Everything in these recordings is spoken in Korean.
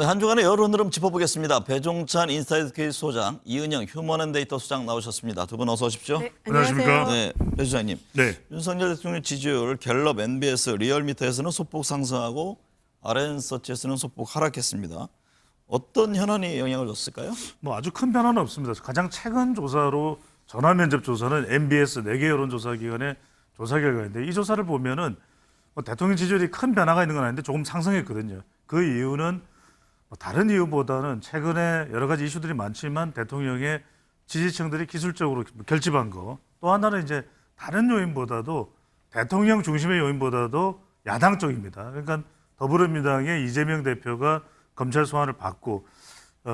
한 주간의 여론 흐름 짚어보겠습니다. 배종찬 인사이드 케이스 소장, 이은영 휴먼앤데이터 소장 나오셨습니다. 두 분 어서 오십시오. 네, 안녕하십니까? 네, 배 소장님. 네. 윤석열 대통령 지지율 갤럽, NBS, 리얼미터에서는 소폭 상승하고 RN서치에서는 소폭 하락했습니다. 어떤 현안이 영향을 줬을까요? 뭐 아주 큰 변화는 없습니다. 가장 최근 조사로 전화 면접 조사는 MBS 4개 여론조사 기관의 조사 결과인데 이 조사를 보면은 뭐 대통령 지지율이 큰 변화가 있는 건 아닌데 조금 상승했거든요. 그 이유는 뭐 다른 이유보다는 최근에 여러 가지 이슈들이 많지만 대통령의 지지층들이 기술적으로 결집한 거, 또 하나는 이제 다른 요인보다도 대통령 중심의 요인보다도 야당 쪽입니다. 그러니까 더불어민주당의 이재명 대표가 검찰 소환을 받고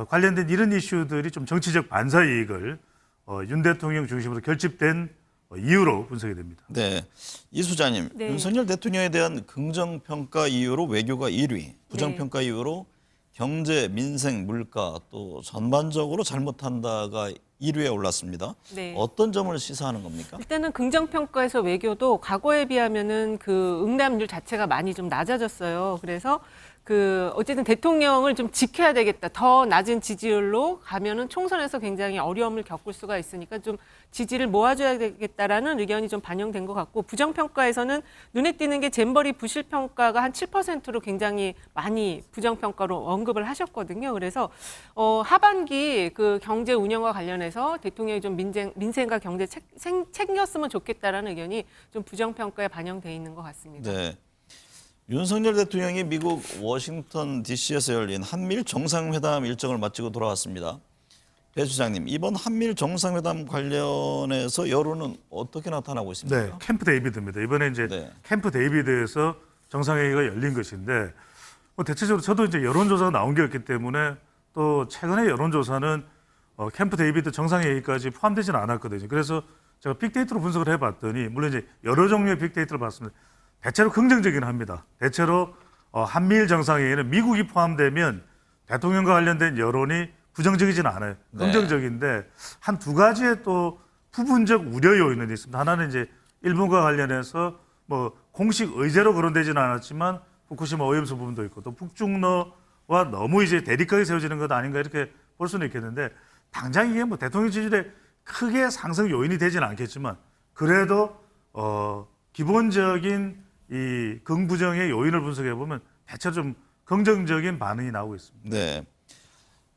관련된 이런 이슈들이 좀 정치적 반사 이익을 윤 대통령 중심으로 결집된 이유로 분석이 됩니다. 네, 이 소장님. 네. 윤석열 대통령에 대한 긍정평가 이유로 외교가 1위, 부정평가 이유로 경제, 민생, 물가 또 전반적으로 잘못한다가 1위에 올랐습니다. 네. 어떤 점을 시사하는 겁니까? 일단은 긍정평가에서 외교도 과거에 비하면은 그 응답률 자체가 많이 좀 낮아졌어요. 그래서 어쨌든 대통령을 좀 지켜야 되겠다. 더 낮은 지지율로 가면은 총선에서 굉장히 어려움을 겪을 수가 있으니까 좀 지지를 모아줘야 되겠다라는 의견이 좀 반영된 것 같고, 부정평가에서는 눈에 띄는 게 잼버리 부실평가가 한 7%로 굉장히 많이 부정평가로 언급을 하셨거든요. 그래서 하반기 그 경제 운영과 관련해서 대통령이 좀 민생과 경제 챙겼으면 좋겠다라는 의견이 좀 부정평가에 반영돼 있는 것 같습니다. 네. 윤석열 대통령이 미국 워싱턴 DC에서 열린 한미일 정상회담 일정을 마치고 돌아왔습니다. 배 소장님, 이번 한미일 정상회담 관련해서 여론은 어떻게 나타나고 있습니까? 네, 캠프 데이비드입니다. 이번에 이제 네. 캠프 데이비드에서 정상회의가 열린 것인데, 뭐 대체적으로 저도 이제 여론조사가 나온 게 없기 때문에 또 최근의 여론조사는 캠프 데이비드 정상회의까지 포함되지는 않았거든요. 그래서 제가 빅데이터로 분석을 해봤더니, 물론 이제 여러 종류의 빅데이터를 봤습니다. 대체로 긍정적이긴 합니다. 대체로 한미일 정상회의는 미국이 포함되면 대통령과 관련된 여론이 부정적이지는 않아요. 긍정적인데 한 두 가지의 또 부분적 우려 요인은 있습니다. 하나는 이제 일본과 관련해서 뭐 공식 의제로 거론되지는 않았지만 후쿠시마 오염수 부분도 있고, 또 북중러와 너무 이제 대립각이 세워지는 것 아닌가 이렇게 볼 수는 있겠는데, 당장 이게 뭐 대통령 지지율에 크게 상승 요인이 되지는 않겠지만 그래도 기본적인 이 긍부정의 요인을 분석해 보면 대체로 좀 긍정적인 반응이 나오고 있습니다. 네.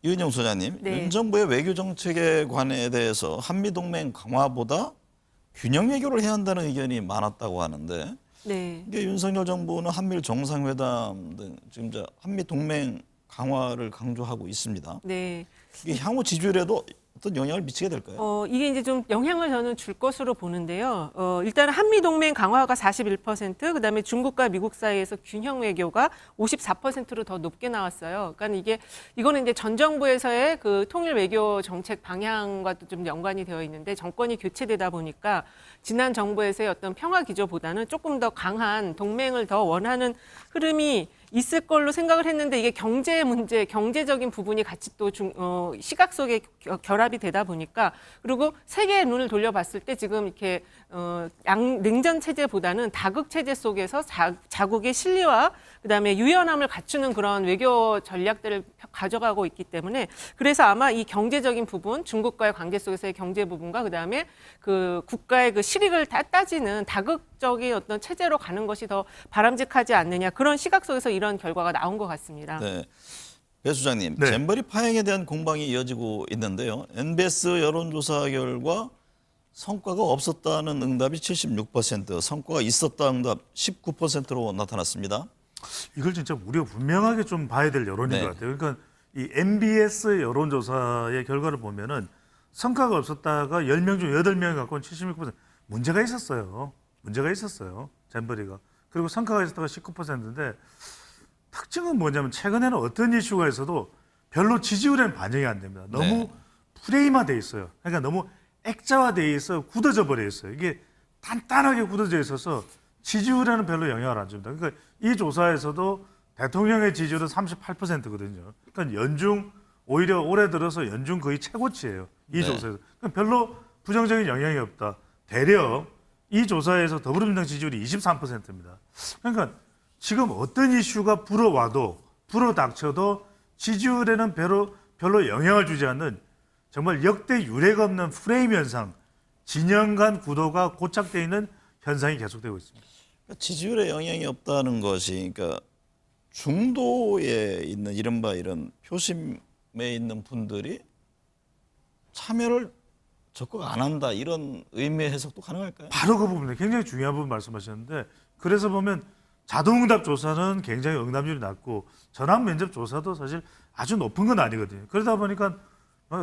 이은영 소장님, 네. 윤 정부의 외교 정책에 관해 대해서 한미 동맹 강화보다 균형 외교를 해야 한다는 의견이 많았다고 하는데, 네. 이게 윤석열 정부는 한미일 정상회담 등 지금 한미 동맹 강화를 강조하고 있습니다. 네. 이게 향후 지지율에도 어떤 영향을 미치게 될까요? 이게 이제 좀 영향을 저는 줄 것으로 보는데요. 일단 한미 동맹 강화가 41%, 그다음에 중국과 미국 사이에서 균형 외교가 54%로 더 높게 나왔어요. 그러니까 이거는 이제 전 정부에서의 그 통일 외교 정책 방향과도 좀 연관이 되어 있는데, 정권이 교체되다 보니까 지난 정부에서의 어떤 평화 기조보다는 조금 더 강한 동맹을 더 원하는 흐름이 있을 걸로 생각을 했는데, 이게 경제 문제, 경제적인 부분이 같이 또 시각 속에 결합이 되다 보니까, 그리고 세계의 눈을 돌려봤을 때 지금 이렇게 냉전 체제보다는 다극 체제 속에서 자국의 실리와 그다음에 유연함을 갖추는 그런 외교 전략들을 가져가고 있기 때문에, 그래서 아마 이 경제적인 부분, 중국과의 관계 속에서의 경제 부분과 그다음에 그 국가의 그 실익을 따지는 다극적인 어떤 체제로 가는 것이 더 바람직하지 않느냐, 그런 시각 속에서 이런 결과가 나온 것 같습니다. 네. 배 소장님, 네. 잼버리 파행에 대한 공방이 이어지고 있는데요. NBS 여론조사 결과 성과가 없었다는 응답이 76%, 성과가 있었다 응답 19%로 나타났습니다. 이걸 진짜 우리가 분명하게 좀 봐야 될 여론인 네. 것 같아요. 그러니까 이 MBS 여론조사의 결과를 보면은 성과가 없었다가 10명 중 8명이 갖고 온 76%, 문제가 있었어요. 문제가 있었어요. 잼버리가. 그리고 성과가 있었다가 19%인데, 특징은 뭐냐면 최근에는 어떤 이슈가 있어도 별로 지지율에는 반영이 안 됩니다. 너무 네. 프레임화돼 있어요. 그러니까 너무 액자화돼 있어 굳어져 버려 있어요. 이게 단단하게 굳어져 있어서 지지율에는 별로 영향을 안 줍니다. 그러니까 이 조사에서도 대통령의 지지율은 38%거든요. 그러니까 연중 오히려 올해 들어서 연중 거의 최고치예요. 이 네. 조사에서. 그러니까 별로 부정적인 영향이 없다. 대려 이 조사에서 더불어민주당 지지율이 23%입니다. 그러니까 지금 어떤 이슈가 불어와도 불어닥쳐도 지지율에는 별로 영향을 주지 않는 정말 역대 유례가 없는 프레임 현상, 진영 간 구도가 고착되어 있는 현상이 계속되고 있습니다. 지지율에 영향이 없다는 것이 그러니까 중도에 있는 이른바 이런 표심에 있는 분들이 참여를 적극 안 한다 이런 의미의 해석도 가능할까요? 바로 그 부분에 굉장히 중요한 부분 말씀하셨는데 그래서 보면 자동응답 조사는 굉장히 응답률이 낮고 전화 면접 조사도 사실 아주 높은 건 아니거든요. 그러다 보니까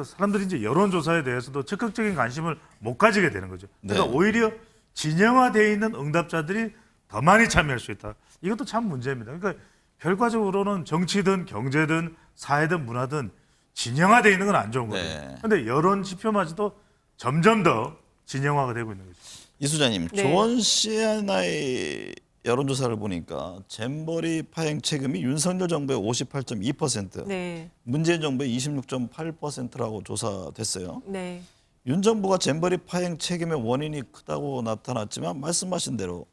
사람들이 이제 여론조사에 대해서도 적극적인 관심을 못 가지게 되는 거죠. 그러니까 네. 오히려 진영화되어 있는 응답자들이 더 많이 참여할 수 있다. 이것도 참 문제입니다. 그러니까 결과적으로는 정치든 경제든 사회든 문화든 진영화되어 있는 건 안 좋은 거죠. 네. 그런데 여론 지표마저도 점점 더 진영화가 되고 있는 거죠. 이 수장님, 네. 조원 CNI 여론조사를 보니까 잼버리 파행 책임이 윤석열 정부의 58.2%, 네. 문재인 정부의 26.8%라고 조사됐어요. 네. 윤 정부가 잼버리 파행 책임의 원인이 크다고 나타났지만 말씀하신 대로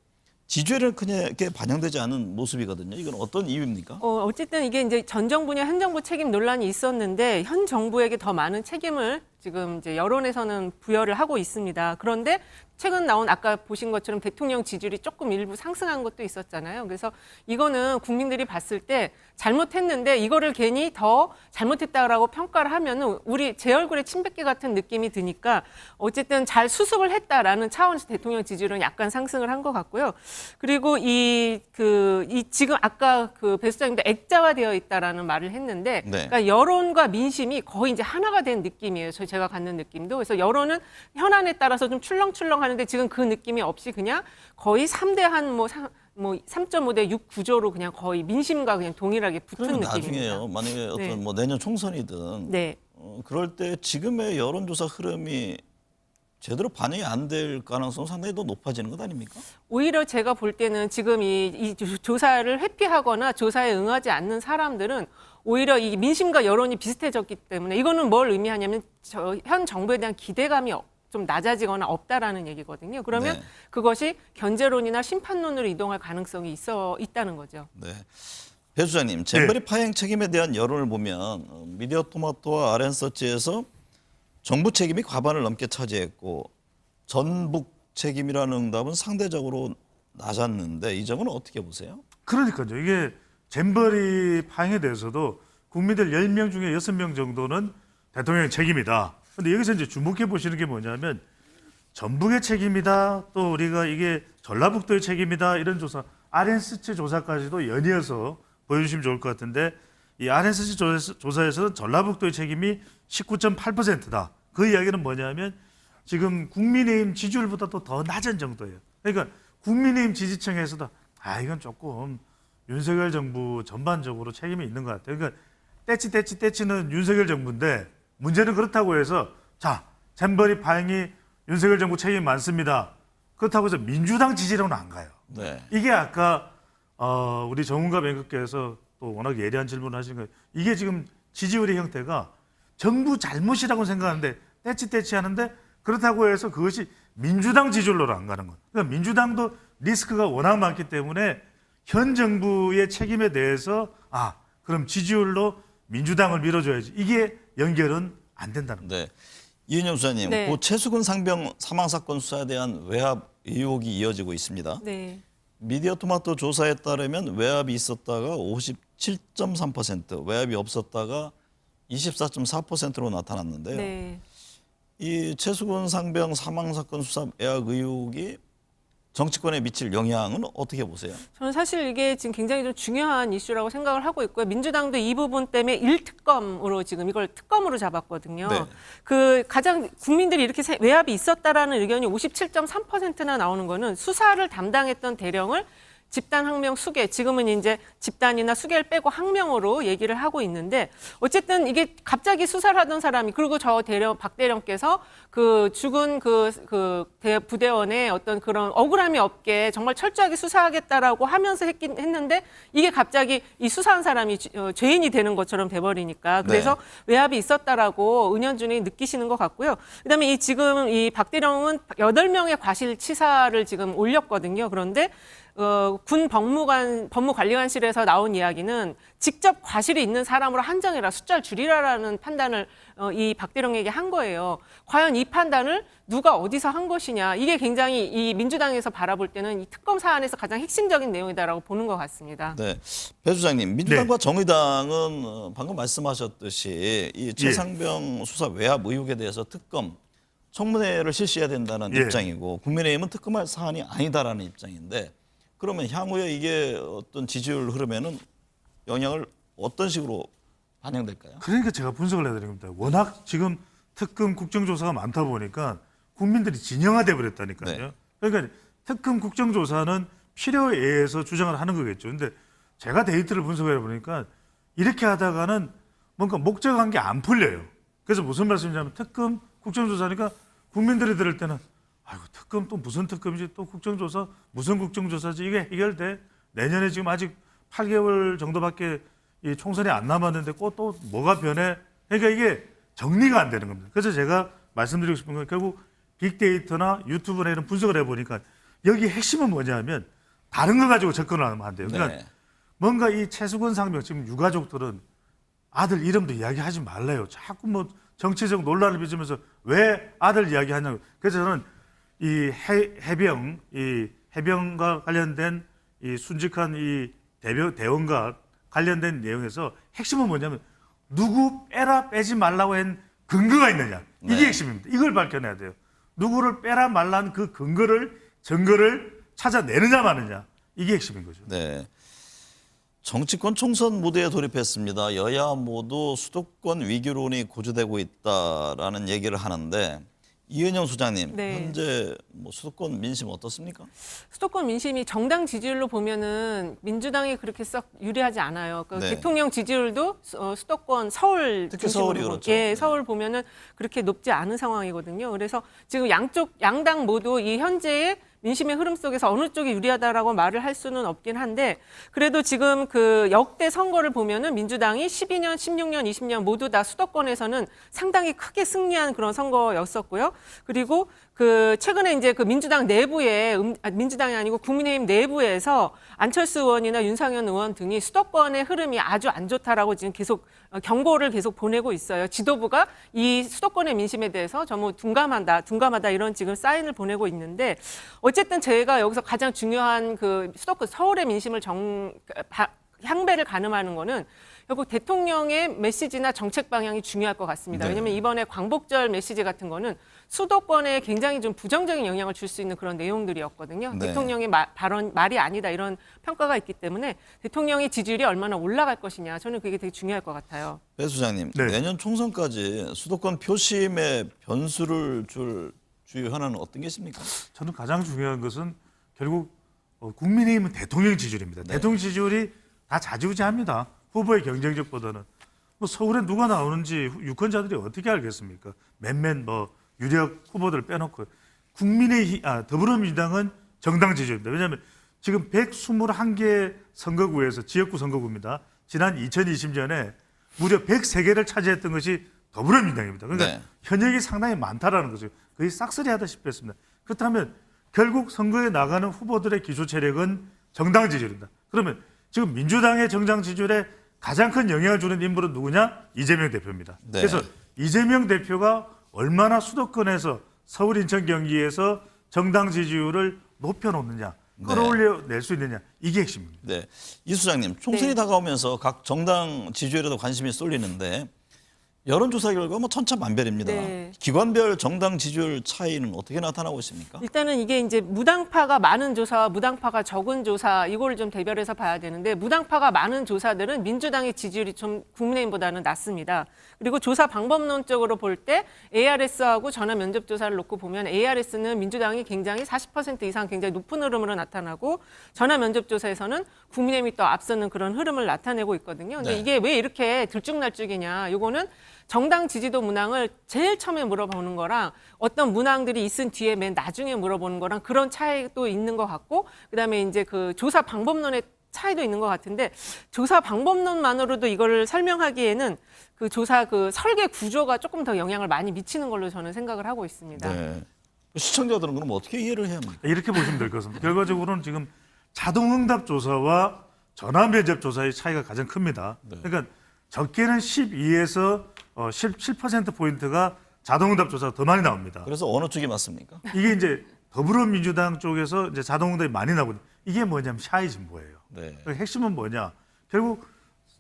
지지율은 크게 반영되지 않은 모습이거든요. 이건 어떤 이유입니까? 어쨌든 이게 이제 전 정부냐 현 정부 책임 논란이 있었는데 현 정부에게 더 많은 책임을 지금 이제 여론에서는 부여를 하고 있습니다. 그런데 최근 나온 아까 보신 것처럼 대통령 지지율이 조금 일부 상승한 것도 있었잖아요. 그래서 이거는 국민들이 봤을 때 잘못했는데 이거를 괜히 더 잘못했다라고 평가를 하면은 제 얼굴에 침뱉기 같은 느낌이 드니까 어쨌든 잘 수습을 했다라는 차원에서 대통령 지지율은 약간 상승을 한 것 같고요. 그리고 지금 아까 배 수장님도 액자화되어 있다라는 말을 했는데 네. 그러니까 여론과 민심이 거의 이제 하나가 된 느낌이에요. 제가 갖는 느낌도. 그래서 여론은 현안에 따라서 좀 출렁출렁 하는데 지금 그 느낌이 없이 그냥 거의 3대 한 3.5대 6 구조로 그냥 거의 민심과 그냥 동일하게 붙은 그러면 느낌입니다. 나중에요. 만약에 어떤 네. 뭐 내년 총선이든 네. 그럴 때 지금의 여론조사 흐름이 제대로 반영이 안 될 가능성은 상당히 더 높아지는 것 아닙니까? 오히려 제가 볼 때는 지금 이 조사를 회피하거나 조사에 응하지 않는 사람들은 오히려 이 민심과 여론이 비슷해졌기 때문에 이거는 뭘 의미하냐면 현 정부에 대한 기대감이 좀 낮아지거나 없다라는 얘기거든요. 그러면 네. 그것이 견제론이나 심판론으로 이동할 가능성이 있다는 거죠. 네. 배 수장님, 잼버리 파행 책임에 대한 여론을 보면 미디어 토마토와 아랜서치에서 정부 책임이 과반을 넘게 차지했고 전북 책임이라는 응답은 상대적으로 낮았는데 이 점은 어떻게 보세요? 그러니까요. 이게 잼버리 파행에 대해서도 국민들 10명 중에 6명 정도는 대통령의 책임이다. 근데 여기서 이제 주목해 보시는 게 뭐냐면 전북의 책임이다. 또 우리가 이게 전라북도의 책임이다. 이런 조사, RNSC 조사까지도 연이어서 보여주시면 좋을 것 같은데 이 RNSC 조사에서는 전라북도의 책임이 19.8%다. 그 이야기는 뭐냐면 지금 국민의힘 지지율보다 또 더 낮은 정도예요. 그러니까 국민의힘 지지층에서도 이건 조금 윤석열 정부 전반적으로 책임이 있는 것 같아요. 그러니까 떼치는 윤석열 정부인데 문제는 그렇다고 해서 잼버리 파행이 윤석열 정부 책임이 많습니다. 그렇다고 해서 민주당 지지로는 안 가요. 네. 이게 아까 우리 정운갑 앵커께서 또 워낙 예리한 질문을 하신 거예요. 이게 지금 지지율의 형태가 정부 잘못이라고 생각하는데 떼치 하는데 그렇다고 해서 그것이 민주당 지지율로 안 가는 거예요. 그러니까 민주당도 리스크가 워낙 많기 때문에 현 정부의 책임에 대해서 그럼 지지율로 민주당을 밀어줘야지. 이게 연결은 안 된다는 거예요. 네. 이은영 수사님, 네. 고 최수근 상병 사망 사건 수사에 대한 외압 의혹이 이어지고 있습니다. 네. 미디어 토마토 조사에 따르면 외압이 있었다가 57.3%, 외압이 없었다가 24.4%로 나타났는데요. 네. 이 최수근 상병 사망 사건 수사 외압 의혹이 정치권에 미칠 영향은 어떻게 보세요? 저는 사실 이게 지금 굉장히 좀 중요한 이슈라고 생각을 하고 있고요. 민주당도 이 부분 때문에 1특검으로 지금 이걸 특검으로 잡았거든요. 네. 가장 국민들이 이렇게 외압이 있었다라는 의견이 57.3%나 나오는 거는 수사를 담당했던 대령을 집단 항명 수계, 지금은 이제 집단이나 수계를 빼고 항명으로 얘기를 하고 있는데 어쨌든 이게 갑자기 수사를 하던 사람이 그리고 박 대령께서 죽은 부대원의 어떤 그런 억울함이 없게 정말 철저하게 수사하겠다라고 하면서 했는데 이게 갑자기 이 수사한 사람이 죄인이 되는 것처럼 돼버리니까 그래서 외압이 있었다라고 은연중에 느끼시는 것 같고요. 그다음에 지금 이 박 대령은 8명의 과실치사를 지금 올렸거든요. 그런데 군 법무관리관실에서 나온 이야기는 직접 과실이 있는 사람으로 한정해라, 숫자를 줄이라라는 판단을 이 박대령에게 한 거예요. 과연 이 판단을 누가 어디서 한 것이냐, 이게 굉장히 이 민주당에서 바라볼 때는 이 특검 사안에서 가장 핵심적인 내용이다라고 보는 것 같습니다. 네, 배 수장님, 민주당과 정의당은 방금 말씀하셨듯이 이 최상병 수사 외압 의혹에 대해서 특검 청문회를 실시해야 된다는 입장이고, 국민의힘은 특검할 사안이 아니다라는 입장인데, 그러면 향후에 이게 어떤 지지율 흐름에는 영향을 어떤 식으로 반영될까요? 그러니까 제가 분석을 해야 됩니다. 워낙 지금 특검 국정조사가 많다 보니까 국민들이 진영화돼 버렸다니까요. 네. 그러니까 특검 국정조사는 필요에 의해서 주장을 하는 거겠죠. 근데 제가 데이터를 분석해 보니까 이렇게 하다가는 뭔가 목적한 게 안 풀려요. 그래서 무슨 말씀이냐면 특검 국정조사니까 국민들이 들을 때는 아이고 특검 또 무슨 특검이지, 또 국정조사 무슨 국정조사지, 이게 해결돼? 내년에 지금 아직 8개월 정도밖에 이 총선이 안 남았는데 또 뭐가 변해? 그러니까 이게 정리가 안 되는 겁니다. 그래서 제가 말씀드리고 싶은 건 결국 빅데이터나 유튜브나 이런 분석을 해보니까 여기 핵심은 뭐냐면 다른 거 가지고 접근을 하면 안 돼요. 그러니까 네. 뭔가 이 최수건 상병 지금 유가족들은 아들 이름도 이야기하지 말래요. 자꾸 뭐 정치적 논란을 빚으면서 왜 아들 이야기하냐고. 그래서 저는 이 해병과 관련된 이 순직한 이 대원과 관련된 내용에서 핵심은 뭐냐면 누구 빼라 빼지 말라고 한 근거가 있느냐, 이게 네. 핵심입니다. 이걸 밝혀내야 돼요. 누구를 빼라 말라는 그 증거를 찾아내느냐 마느냐, 이게 핵심인 거죠. 네. 정치권 총선 무대에 돌입했습니다. 여야 모두 수도권 위기론이 고조되고 있다라는 얘기를 하는데, 이은영 소장님, 네. 현재 뭐 수도권 민심 어떻습니까? 수도권 민심이 정당 지지율로 보면은 민주당이 그렇게 썩 유리하지 않아요. 네. 대통령 지지율도 수도권 서울 특히 중심으로 서울이 그렇죠. 예, 네. 서울 보면은 그렇게 높지 않은 상황이거든요. 그래서 지금 양당 모두 이 현재의 민심의 흐름 속에서 어느 쪽이 유리하다라고 말을 할 수는 없긴 한데, 그래도 지금 그 역대 선거를 보면은 민주당이 12년, 16년, 20년 모두 다 수도권에서는 상당히 크게 승리한 그런 선거였었고요. 그리고 그 최근에 이제 그 민주당 내부에 민주당이 아니고 국민의힘 내부에서 안철수 의원이나 윤상현 의원 등이 수도권의 흐름이 아주 안 좋다라고 지금 계속 경고를 계속 보내고 있어요. 지도부가 이 수도권의 민심에 대해서 전부 둔감하다 이런 지금 사인을 보내고 있는데, 어쨌든 제가 여기서 가장 중요한 그 수도권 서울의 민심을 향배를 가늠하는 거는 결국 대통령의 메시지나 정책 방향이 중요할 것 같습니다. 네. 왜냐하면 이번에 광복절 메시지 같은 거는 수도권에 굉장히 좀 부정적인 영향을 줄 수 있는 그런 내용들이었거든요. 네. 대통령의 말이 아니다 이런 평가가 있기 때문에 대통령의 지지율이 얼마나 올라갈 것이냐, 저는 그게 되게 중요할 것 같아요. 배 수장님, 네. 내년 총선까지 수도권 표심의 변수를 줄 주요 현안은 어떤 게 있습니까? 저는 가장 중요한 것은 결국 국민의힘은 대통령 지지율입니다. 네. 대통령 지지율이 다 좌지우지합니다. 후보의 경쟁력보다는. 뭐 서울에 누가 나오는지 유권자들이 어떻게 알겠습니까? 몇몇 뭐 유력 후보들 빼놓고. 더불어민주당은 정당 지지율입니다. 왜냐하면 지금 121개 선거구에서 지역구 선거구입니다. 지난 2020년에 무려 103개를 차지했던 것이 더불어민주당입니다. 그러니까 네. 현역이 상당히 많다라는 거죠. 거의 싹쓸이 하다시피 했습니다. 그렇다면 결국 선거에 나가는 후보들의 기초 체력은 정당 지지율입니다. 그러면 지금 민주당의 정당 지지율에 가장 큰 영향을 주는 인물은 누구냐? 이재명 대표입니다. 네. 그래서 이재명 대표가 얼마나 수도권에서 서울, 인천, 경기에서 정당 지지율을 높여놓느냐, 끌어올려낼 수 있느냐, 이게 핵심입니다. 네, 이 수장님, 총선이 네. 다가오면서 각 정당 지지율에도 관심이 쏠리는데 여론조사 결과 뭐 천차만별입니다. 네. 기관별 정당 지지율 차이는 어떻게 나타나고 있습니까? 일단은 이게 이제 무당파가 많은 조사와 무당파가 적은 조사, 이거를 좀 대별해서 봐야 되는데, 무당파가 많은 조사들은 민주당의 지지율이 좀 국민의힘보다는 낮습니다. 그리고 조사 방법론적으로 볼 때 ARS하고 전화 면접 조사를 놓고 보면 ARS는 민주당이 굉장히 40% 이상 굉장히 높은 흐름으로 나타나고, 전화 면접 조사에서는 국민의힘이 또 앞서는 그런 흐름을 나타내고 있거든요. 근데 네. 이게 왜 이렇게 들쭉날쭉이냐? 요거는 정당 지지도 문항을 제일 처음에 물어보는 거랑 어떤 문항들이 있은 뒤에 맨 나중에 물어보는 거랑 그런 차이도 있는 것 같고, 그다음에 이제 그 조사 방법론의 차이도 있는 것 같은데, 조사 방법론만으로도 이걸 설명하기에는 그 조사 그 설계 구조가 조금 더 영향을 많이 미치는 걸로 저는 생각을 하고 있습니다. 네. 시청자들은 그럼 어떻게 이해를 해야 합니까? 이렇게 보시면 될 것 같습니다. 결과적으로는 지금 자동응답 조사와 전화면접 조사의 차이가 가장 큽니다. 네. 그러니까 적게는 12에서 17%포인트가 자동응답 조사가 더 많이 나옵니다. 그래서 어느 쪽이 맞습니까? 이게 이제 더불어민주당 쪽에서 이제 자동응답이 많이 나오거든요. 이게 뭐냐면 샤이 진보예요. 네. 그 핵심은 뭐냐? 결국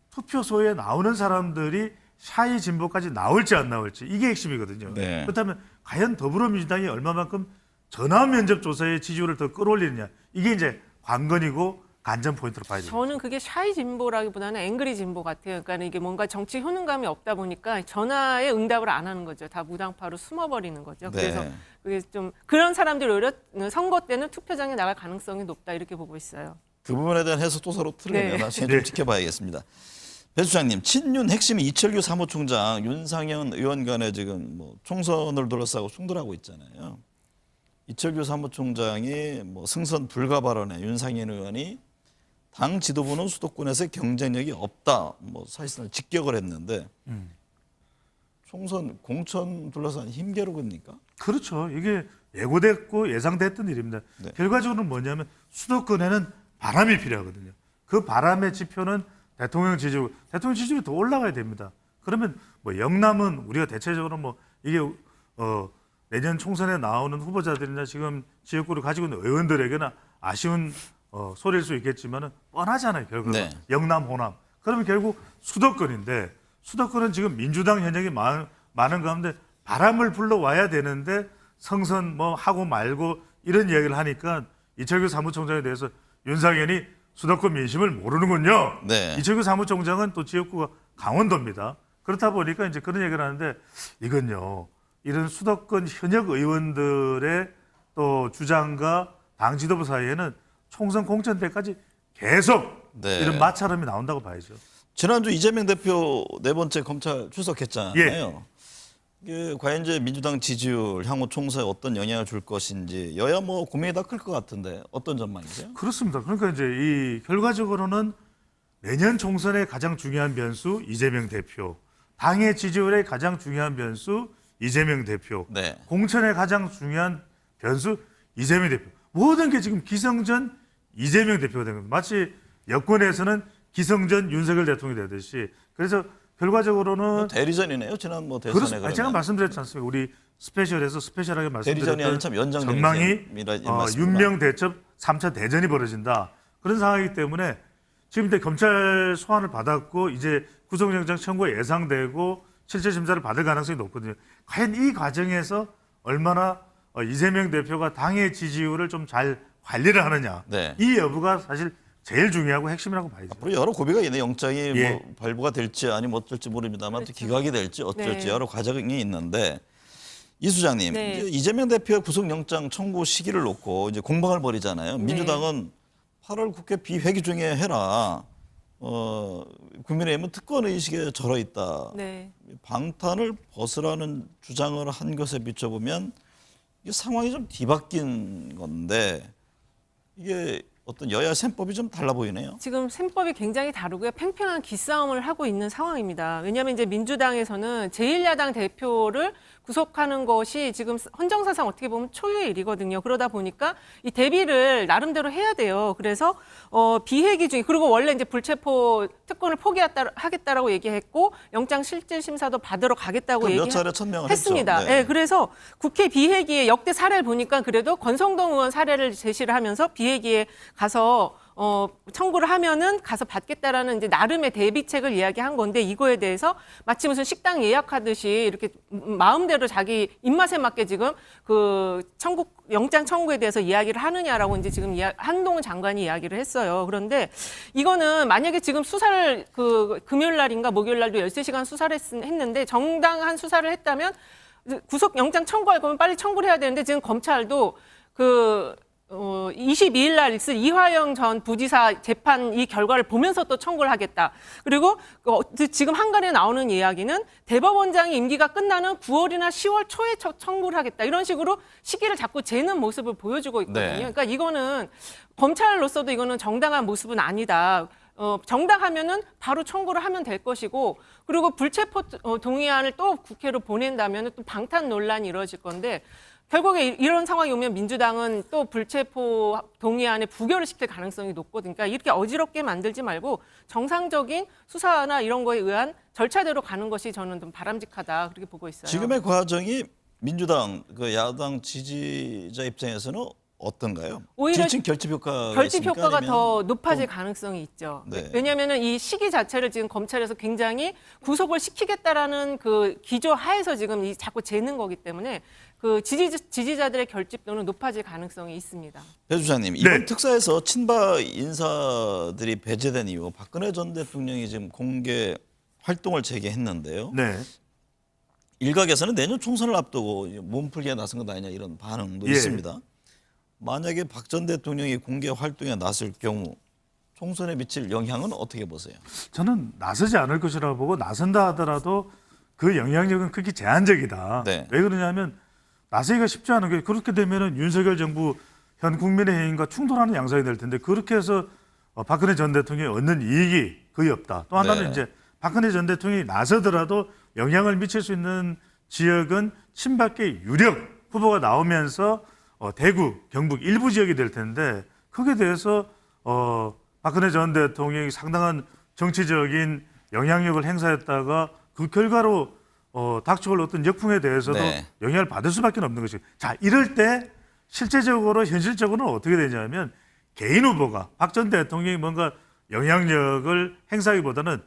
투표소에 나오는 사람들이 샤이 진보까지 나올지 안 나올지 이게 핵심이거든요. 네. 그렇다면 과연 더불어민주당이 얼마만큼 전화면접 조사의 지지율을 더 끌어올리느냐 이게 이제 관건이고 관전 포인트로 봐야 돼요. 저는 그게 샤이 진보라기보다는 앵그리 진보 같아요. 그러니까 이게 뭔가 정치 효능감이 없다 보니까 전화에 응답을 안 하는 거죠. 다 무당파로 숨어버리는 거죠. 그래서 네. 그게 좀 그런 사람들이 오히려 선거 때는 투표장에 나갈 가능성이 높다 이렇게 보고 있어요. 그 부분에 대한 해석도 서로 틀리네요. 네. 나중에 좀 네. 지켜봐야겠습니다. 배 수장님, 친윤 핵심이 이철규 사무총장, 윤상현 의원 간에 지금 뭐 총선을 둘러싸고 충돌하고 있잖아요. 이철규 사무총장이 뭐 승선 불가 발언에 윤상현 의원이 당 지도부는 수도권에서 경쟁력이 없다, 뭐 사실상 직격을 했는데 총선 공천 둘러싼 힘겨루기입니까? 그렇죠. 이게 예고됐고 예상됐던 일입니다. 네. 결과적으로는 뭐냐면 수도권에는 바람이 필요하거든요. 그 바람의 지표는 대통령 지지율이 더 올라가야 됩니다. 그러면 뭐 영남은 우리가 대체적으로 뭐 이게 내년 총선에 나오는 후보자들이나 지금 지역구를 가지고 있는 의원들에게는 아쉬운 소리일 수 있겠지만은 뻔하잖아요. 결국은 네. 영남, 호남. 그러면 결국 수도권인데 수도권은 지금 민주당 현역이 많은 가운데 바람을 불러와야 되는데 성선 뭐 하고 말고 이런 이야기를 하니까 이철규 사무총장에 대해서 윤상현이 수도권 민심을 모르는군요. 네. 이철규 사무총장은 또 지역구가 강원도입니다. 그렇다 보니까 이제 그런 얘기를 하는데 이건요. 이런 수도권 현역 의원들의 또 주장과 당 지도부 사이에는 총선 공천 때까지 계속 네. 이런 마찰음이 나온다고 봐야죠. 지난주 이재명 대표 네 번째 검찰 출석했잖아요. 예. 이게 과연 이제 민주당 지지율 향후 총선에 어떤 영향을 줄 것인지 여야 뭐 고민이 다 클 것 같은데 어떤 전망이세요? 그렇습니다. 그러니까 이제 이 결과적으로는 내년 총선의 가장 중요한 변수 이재명 대표, 당의 지지율의 가장 중요한 변수 이재명 대표, 네. 공천의 가장 중요한 변수 이재명 대표. 모든 게 지금 기성전 이재명 대표가 된 겁니다. 마치 여권에서는 기성전 윤석열 대통령이 되듯이. 그래서 결과적으로는 대리전이네요. 지난 뭐 대선에 그렇습니다. 그러면. 제가 말씀드렸지 않습니까? 우리 스페셜에서 스페셜하게 대리전이 아니라 말씀드렸던 참 연장적인 전망이 말씀이구나. 윤명 대첩 3차 대전이 벌어진다. 그런 상황이기 때문에 지금 이제 검찰 소환을 받았고 이제 구속영장 청구가 예상되고 실질 심사를 받을 가능성이 높거든요. 과연 이 과정에서 얼마나 이재명 대표가 당의 지지율을 좀 잘 관리를 하느냐. 네. 이 여부가 사실 제일 중요하고 핵심이라고 봐야죠. 앞으로 여러 고비가 있네. 영장이 예. 뭐 발부가 될지 아니면 어떨지 모릅니다만 또 그렇죠. 기각이 될지 어쩔지 네. 여러 과정이 있는데 이 수장님 네. 이제 이재명 대표의 구속영장 청구 시기를 놓고 이제 공방을 벌이잖아요. 네. 민주당은 8월 국회 비회기 중에 해라. 국민의힘은 특권 의식에 절어 있다. 네. 방탄을 벗으라는 주장을 한 것에 비춰보면 이게 상황이 좀 뒤바뀐 건데 이게 어떤 여야 셈법이 좀 달라 보이네요. 지금 셈법이 굉장히 다르고요. 팽팽한 기싸움을 하고 있는 상황입니다. 왜냐하면 이제 민주당에서는 제1야당 대표를 구속하는 것이 지금 헌정사상 어떻게 보면 초유의 일이거든요. 그러다 보니까 이 대비를 나름대로 해야 돼요. 그래서 비회기 중에 그리고 원래 이제 불체포 특권을 포기하겠다라고 얘기했고 영장 실질 심사도 받으러 가겠다고 몇 차례 천명을 했습니다. 했죠. 네. 그래서 국회 비회기에 역대 사례를 보니까 그래도 권성동 의원 사례를 제시를 하면서 비회기에 가서 청구를 하면은 가서 받겠다라는 이제 나름의 대비책을 이야기한 건데 이거에 대해서 마치 무슨 식당 예약하듯이 이렇게 마음대로 자기 입맛에 맞게 지금 그 영장 청구에 대해서 이야기를 하느냐라고 이제 지금 한동훈 장관이 이야기를 했어요. 그런데 이거는 만약에 지금 수사를 그 금요일 날인가 목요일 날도 13시간 수사를 했는데 정당한 수사를 했다면 구속 영장 청구할 거면 빨리 청구를 해야 되는데 지금 검찰도 22일 날 있을 이화영 전 부지사 재판 이 결과를 보면서 또 청구를 하겠다. 그리고 지금 한간에 나오는 이야기는 대법원장이 임기가 끝나는 9월이나 10월 초에 청구를 하겠다. 이런 식으로 시기를 자꾸 재는 모습을 보여주고 있거든요. 네. 그러니까 이거는 검찰로서도 이거는 정당한 모습은 아니다. 정당하면은 바로 청구를 하면 될 것이고 그리고 불체포 동의안을 또 국회로 보낸다면 또 방탄 논란이 이루어질 건데 결국에 이런 상황이 오면 민주당은 또 불체포 동의안에 부결을 시킬 가능성이 높거든요. 그러니까 이렇게 어지럽게 만들지 말고 정상적인 수사나 이런 거에 의한 절차대로 가는 것이 저는 좀 바람직하다 그렇게 보고 있어요. 지금의 과정이 민주당 그 야당 지지자 입장에서는 어떤가요? 오히려 지금 결집 효과가 결집 있습니까? 효과가 아니면 더 높아질 가능성이 있죠. 네. 왜냐하면 이 시기 자체를 지금 검찰에서 굉장히 구속을 시키겠다라는 그 기조 하에서 지금 이 자꾸 재는 거기 때문에 그 지지자들의 결집도는 높아질 가능성이 있습니다. 배 주장님, 이번 네. 특사에서 친박 인사들이 배제된 이후 박근혜 전 대통령이 지금 공개 활동을 재개했는데요. 네. 일각에서는 내년 총선을 앞두고 몸풀기에 나선 것 아니냐 이런 반응도 예. 있습니다. 만약에 박 전 대통령이 공개 활동에 나설 경우 총선에 미칠 영향은 어떻게 보세요? 저는 나서지 않을 것이라고 보고 나선다 하더라도 그 영향력은 극히 제한적이다. 네. 왜 그러냐면 나서기가 쉽지 않은 게 그렇게 되면은 윤석열 정부 현 국민의힘과 충돌하는 양상이 될 텐데 그렇게 해서 박근혜 전 대통령이 얻는 이익이 거의 없다. 또 하나는 네. 이제 박근혜 전 대통령이 나서더라도 영향을 미칠 수 있는 지역은 친박계 유력 후보가 나오면서 대구, 경북 일부 지역이 될 텐데 거기에 대해서 박근혜 전 대통령이 상당한 정치적인 영향력을 행사했다가 그 결과로 닥쳐올 어떤 역풍에 대해서도 네. 영향을 받을 수밖에 없는 것이죠. 자, 이럴 때 실제적으로 현실적으로는 어떻게 되냐면 개인 후보가 박 전 대통령이 뭔가 영향력을 행사하기보다는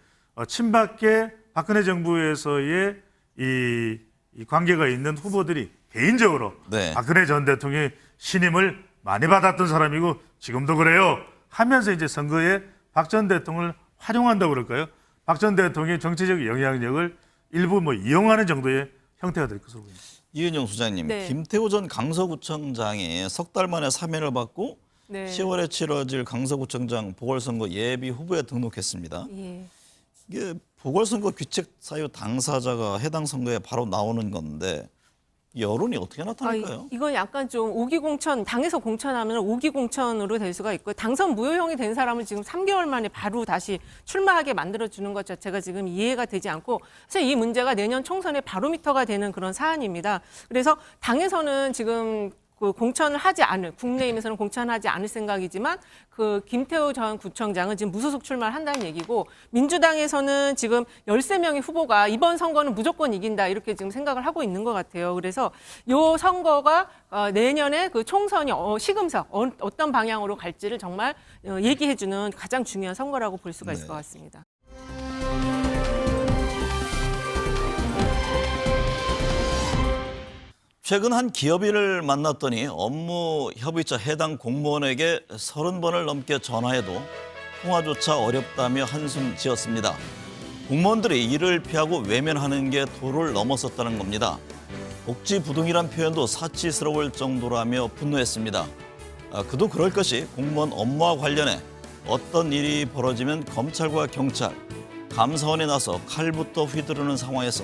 친박계 박근혜 정부에서의 이 관계가 있는 후보들이 개인적으로 네. 박근혜 전 대통령의 신임을 많이 받았던 사람이고 지금도 그래요 하면서 이제 선거에 박 전 대통령을 활용한다고 그럴까요? 박 전 대통령의 정치적 영향력을 일부 이용하는 정도의 형태가 될 것으로 보입니다. 이은영 소장님, 네. 김태우 전 강서구청장이 석 달 만에 사면을 받고 네. 10월에 치러질 강서구청장 보궐선거 예비 후보에 등록했습니다. 예. 이게 보궐선거 귀책 사유 당사자가 해당 선거에 바로 나오는 건데 여론이 어떻게 나타날까요? 이건 약간 좀 오기공천, 당에서 공천하면 오기공천으로 될 수가 있고 당선 무효형이 된 사람을 지금 3개월 만에 바로 다시 출마하게 만들어주는 것 자체가 지금 이해가 되지 않고 사실 이 문제가 내년 총선의 바로미터가 되는 그런 사안입니다. 그래서 당에서는 지금 그 공천을 하지 않을, 국내임에서는 공천하지 않을 생각이지만 그 김태우 전 구청장은 지금 무소속 출마를 한다는 얘기고 민주당에서는 지금 13명의 후보가 이번 선거는 무조건 이긴다 이렇게 지금 생각을 하고 있는 것 같아요. 그래서 이 선거가 내년에 그 총선이 시금석 어떤 방향으로 갈지를 정말 얘기해주는 가장 중요한 선거라고 볼 수가 있을 것 같습니다. 최근 한 기업인을 만났더니 업무 협의차 해당 공무원에게 30번을 넘게 전화해도 통화조차 어렵다며 한숨 지었습니다. 공무원들이 일을 피하고 외면하는 게 도를 넘어섰다는 겁니다. 복지부동이란 표현도 사치스러울 정도라며 분노했습니다. 그도 그럴 것이 공무원 업무와 관련해 어떤 일이 벌어지면 검찰과 경찰, 감사원에 나서 칼부터 휘두르는 상황에서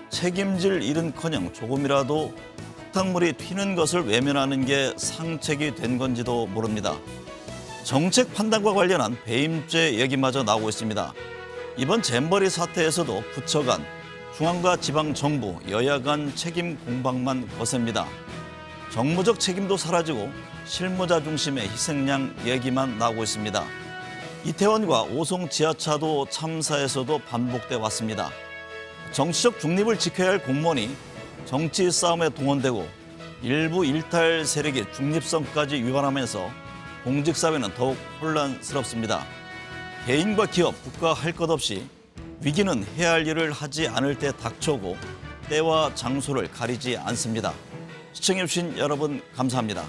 책임질 일은커녕 조금이라도 흙탕물이 튀는 것을 외면하는 게 상책이 된 건지도 모릅니다. 정책 판단과 관련한 배임죄 얘기마저 나오고 있습니다. 이번 잼버리 사태에서도 부처 간, 중앙과 지방 정부, 여야 간 책임 공방만 거셉니다. 정무적 책임도 사라지고 실무자 중심의 희생양 얘기만 나오고 있습니다. 이태원과 오송 지하차도 참사에서도 반복돼 왔습니다. 정치적 중립을 지켜야 할 공무원이 정치 싸움에 동원되고 일부 일탈 세력이 중립성까지 위반하면서 공직사회는 더욱 혼란스럽습니다. 개인과 기업, 국가 할 것 없이 위기는 해야 할 일을 하지 않을 때 닥쳐오고 때와 장소를 가리지 않습니다. 시청해주신 여러분 감사합니다.